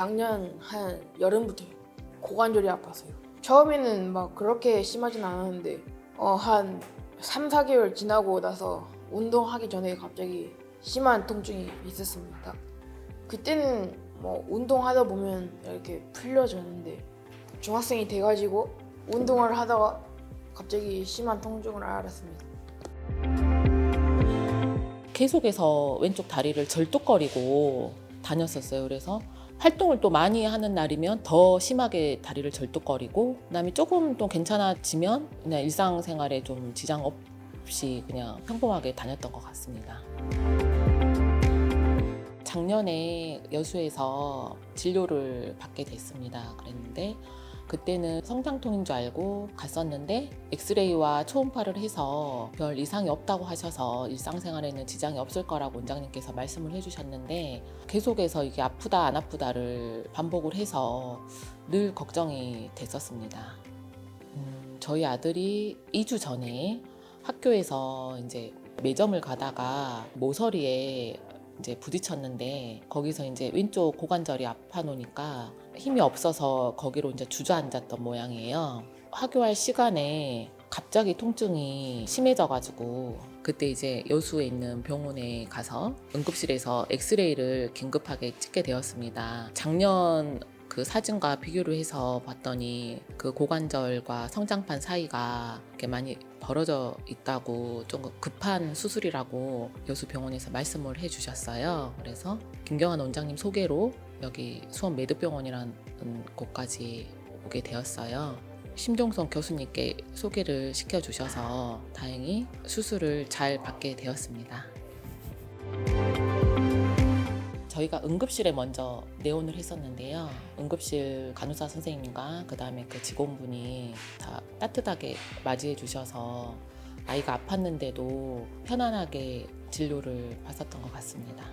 작년 한 여름부터 고관절이 아팠어요. 처음에는 막 그렇게 심하진 않았는데 한 3, 4개월 지나고 나서 운동하기 전에 갑자기 심한 통증이 있었습니다. 그때는 뭐 운동하다 보면 이렇게 풀려졌는데 중학생이 돼가지고 운동을 하다가 갑자기 심한 통증을 알았습니다. 계속해서 왼쪽 다리를 절뚝거리고 다녔었어요. 그래서 활동을 또 많이 하는 날이면 더 심하게 다리를 절뚝거리고, 그다음에 조금 또 괜찮아지면 그냥 일상생활에 좀 지장 없이 그냥 평범하게 다녔던 것 같습니다. 작년에 여수에서 진료를 받게 됐습니다. 그랬는데 그때는 성장통인 줄 알고 갔었는데 엑스레이와 초음파를 해서 별 이상이 없다고 하셔서 일상생활에는 지장이 없을 거라고 원장님께서 말씀을 해주셨는데, 계속해서 이게 아프다 안 아프다를 반복을 해서 늘 걱정이 됐었습니다. 저희 아들이 2주 전에 학교에서 이제 매점을 가다가 모서리에 이제 부딪혔는데, 거기서 이제 왼쪽 고관절이 아파 놓으니까 힘이 없어서 거기로 이제 주저앉았던 모양이에요. 하교할 시간에 갑자기 통증이 심해져가지고 그때 이제 여수에 있는 병원에 가서 응급실에서 엑스레이를 긴급하게 찍게 되었습니다. 작년 그 사진과 비교를 해서 봤더니 그 고관절과 성장판 사이가 이렇게 많이 벌어져 있다고, 좀 급한 수술이라고 여수 병원에서 말씀을 해주셨어요. 그래서 김경환 원장님 소개로 여기 수원 매드병원이라는 곳까지 오게 되었어요. 심종성 교수님께 소개를 시켜주셔서 다행히 수술을 잘 받게 되었습니다. 저희가 응급실에 먼저 내원을 했었는데요. 응급실 간호사 선생님과 그 다음에 그 직원분이 다 따뜻하게 맞이해 주셔서 아이가 아팠는데도 편안하게 진료를 받았던 것 같습니다.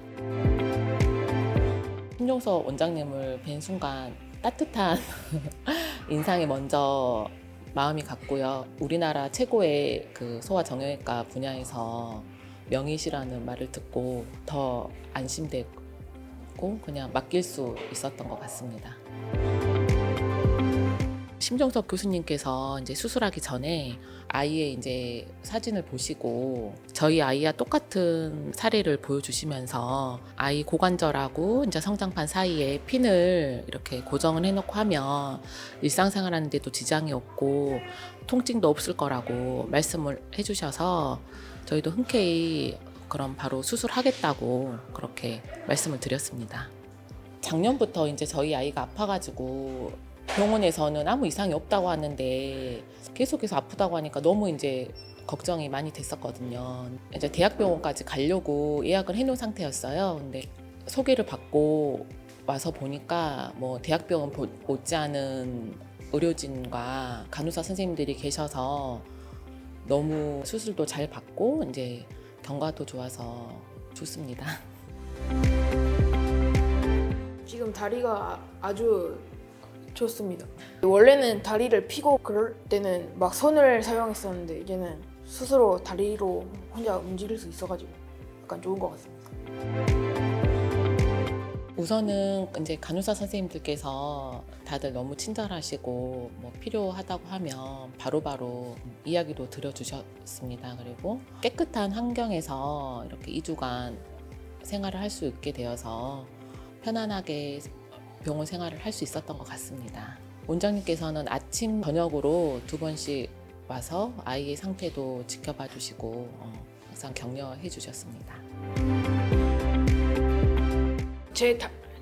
심종서 원장님을 뵌 순간 따뜻한 인상이 먼저 마음이 갔고요. 우리나라 최고의 그 소아정형외과 분야에서 명의시라는 말을 듣고 더 안심되고 그냥 맡길 수 있었던 것 같습니다. 심정석 교수님께서 이제 수술하기 전에 아이의 이제 사진을 보시고 저희 아이와 똑같은 사례를 보여주시면서 아이 고관절하고 이제 성장판 사이에 핀을 이렇게 고정을 해놓고 하면 일상생활하는데도 지장이 없고 통증도 없을 거라고 말씀을 해주셔서 저희도 흔쾌히 그럼 바로 수술하겠다고 그렇게 말씀을 드렸습니다. 작년부터 이제 저희 아이가 아파가지고 병원에서는 아무 이상이 없다고 하는데 계속해서 아프다고 하니까 너무 이제 걱정이 많이 됐었거든요. 이제 대학병원까지 가려고 예약을 해놓은 상태였어요. 근데 소개를 받고 와서 보니까 뭐 대학병원 못지않은 의료진과 간호사 선생님들이 계셔서 너무 수술도 잘 받고 이제 경과도 좋아서 좋습니다. 지금 다리가 아주 좋습니다. 원래는 다리를 펴고 그럴 때는 막 손을 사용했었는데 이제는 스스로 다리로 혼자 움직일 수 있어가지고 약간 좋은 것 같습니다. 우선은 이제 간호사 선생님들께서 다들 너무 친절하시고 뭐 필요하다고 하면 바로바로 이야기도 들어주셨습니다. 그리고 깨끗한 환경에서 이렇게 2주간 생활을 할 수 있게 되어서 편안하게 병원 생활을 할 수 있었던 것 같습니다. 원장님께서는 아침 저녁으로 2번씩 와서 아이의 상태도 지켜봐 주시고 항상 격려해 주셨습니다.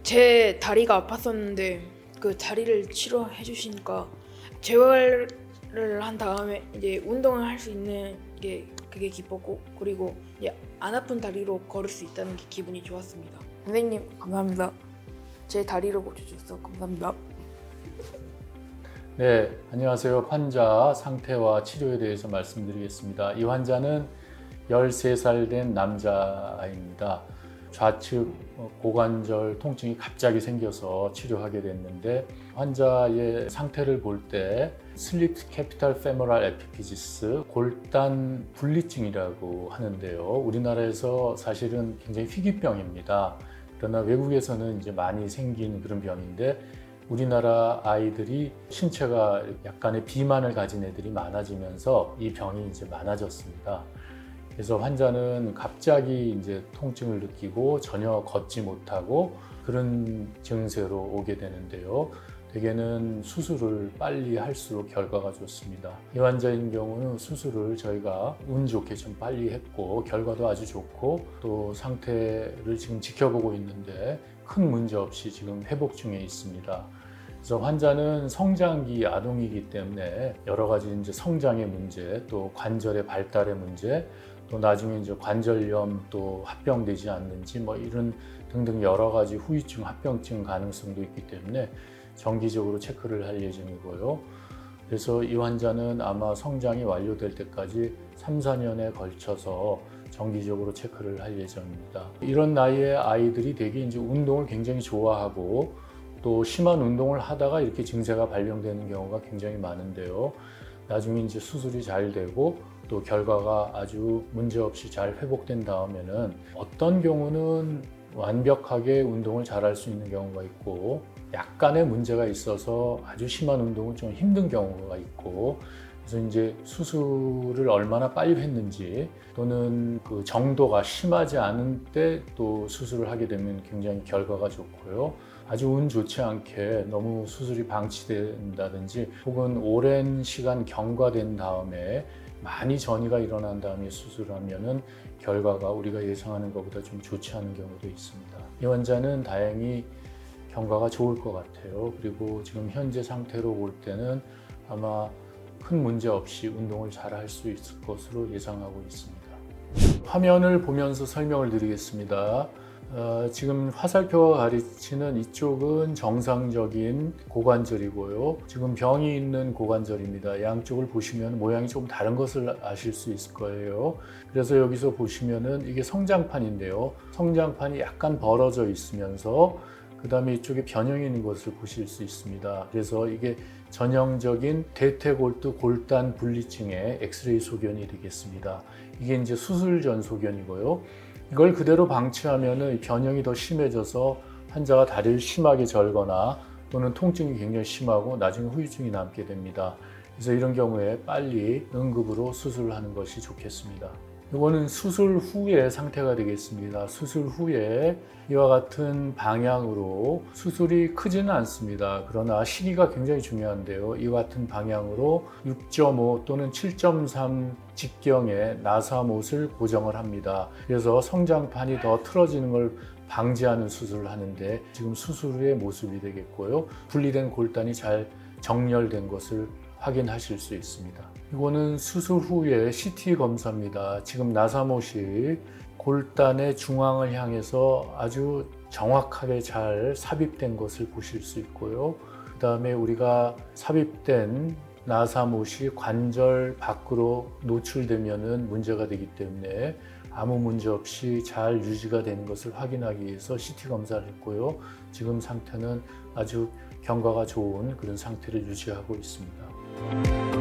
제 다리가 아팠었는데 그 다리를 치료해 주시니까 재활을 한 다음에 이제 운동을 할 수 있는 게 그게 기뻤고, 그리고 이제 안 아픈 다리로 걸을 수 있다는 게 기분이 좋았습니다. 선생님 감사합니다. 제 다리를 고쳐주셔서 감사합니다. 네, 안녕하세요. 환자 상태와 치료에 대해서 말씀드리겠습니다. 이 환자는 13살 된 남자아이입니다. 좌측 고관절 통증이 갑자기 생겨서 치료하게 됐는데, 환자의 상태를 볼 때 슬립 캐피탈 페모랄 에피피지스 골단 분리증이라고 하는데요. 우리나라에서 사실은 굉장히 희귀병입니다. 그러나 외국에서는 이제 많이 생긴 그런 병인데 우리나라 아이들이 신체가 약간의 비만을 가진 애들이 많아지면서 이 병이 이제 많아졌습니다. 그래서 환자는 갑자기 이제 통증을 느끼고 전혀 걷지 못하고 그런 증세로 오게 되는데요. 대개는 수술을 빨리 할수록 결과가 좋습니다. 이 환자인 경우는 수술을 저희가 운 좋게 좀 빨리 했고 결과도 아주 좋고 또 상태를 지금 지켜보고 있는데 큰 문제 없이 지금 회복 중에 있습니다. 그래서 환자는 성장기 아동이기 때문에 여러 가지 이제 성장의 문제, 또 관절의 발달의 문제, 또 나중에 이제 관절염 또 합병되지 않는지 뭐 이런 등등 여러 가지 후유증, 합병증 가능성도 있기 때문에 정기적으로 체크를 할 예정이고요. 그래서 이 환자는 아마 성장이 완료될 때까지 3, 4년에 걸쳐서 정기적으로 체크를 할 예정입니다. 이런 나이의 아이들이 대개 이제 운동을 굉장히 좋아하고 또 심한 운동을 하다가 이렇게 증세가 발병되는 경우가 굉장히 많은데요. 나중에 이제 수술이 잘 되고 또 결과가 아주 문제없이 잘 회복된 다음에는 어떤 경우는 완벽하게 운동을 잘 할 수 있는 경우가 있고 약간의 문제가 있어서 아주 심한 운동은 좀 힘든 경우가 있고 그래서 이제 수술을 얼마나 빨리 했는지 또는 그 정도가 심하지 않은 때 또 수술을 하게 되면 굉장히 결과가 좋고요. 아주 운 좋지 않게 너무 수술이 방치된다든지 혹은 오랜 시간 경과된 다음에 많이 전이가 일어난 다음에 수술하면은 결과가 우리가 예상하는 것보다 좀 좋지 않은 경우도 있습니다. 이 환자는 다행히 경과가 좋을 것 같아요. 그리고 지금 현재 상태로 볼 때는 아마 큰 문제 없이 운동을 잘 할 수 있을 것으로 예상하고 있습니다. 화면을 보면서 설명을 드리겠습니다. 지금 화살표가 가리치는 이쪽은 정상적인 고관절이고요. 지금 병이 있는 고관절입니다. 양쪽을 보시면 모양이 좀 다른 것을 아실 수 있을 거예요. 그래서 여기서 보시면은 이게 성장판인데요. 성장판이 약간 벌어져 있으면서 그 다음에 이쪽에 변형이 있는 것을 보실 수 있습니다. 그래서 이게 전형적인 대퇴골두 골단 분리증의 엑스레이 소견이 되겠습니다. 이게 이제 수술 전 소견이고요. 이걸 그대로 방치하면 변형이 더 심해져서 환자가 다리를 심하게 절거나 또는 통증이 굉장히 심하고 나중에 후유증이 남게 됩니다. 그래서 이런 경우에 빨리 응급으로 수술을 하는 것이 좋겠습니다. 이거는 수술 후의 상태가 되겠습니다. 수술 후에 이와 같은 방향으로 수술이 크지는 않습니다. 그러나 시기가 굉장히 중요한데요. 이와 같은 방향으로 6.5 또는 7.3 직경의 나사못을 고정을 합니다. 그래서 성장판이 더 틀어지는 걸 방지하는 수술을 하는데 지금 수술 후의 모습이 되겠고요. 분리된 골단이 잘 정렬된 것을 확인하실 수 있습니다. 이거는 수술 후의 CT 검사입니다. 지금 나사못이 골단의 중앙을 향해서 아주 정확하게 잘 삽입된 것을 보실 수 있고요. 그 다음에 우리가 삽입된 나사못이 관절 밖으로 노출되면 문제가 되기 때문에 아무 문제 없이 잘 유지가 되는 것을 확인하기 위해서 CT 검사를 했고요. 지금 상태는 아주 경과가 좋은 그런 상태를 유지하고 있습니다.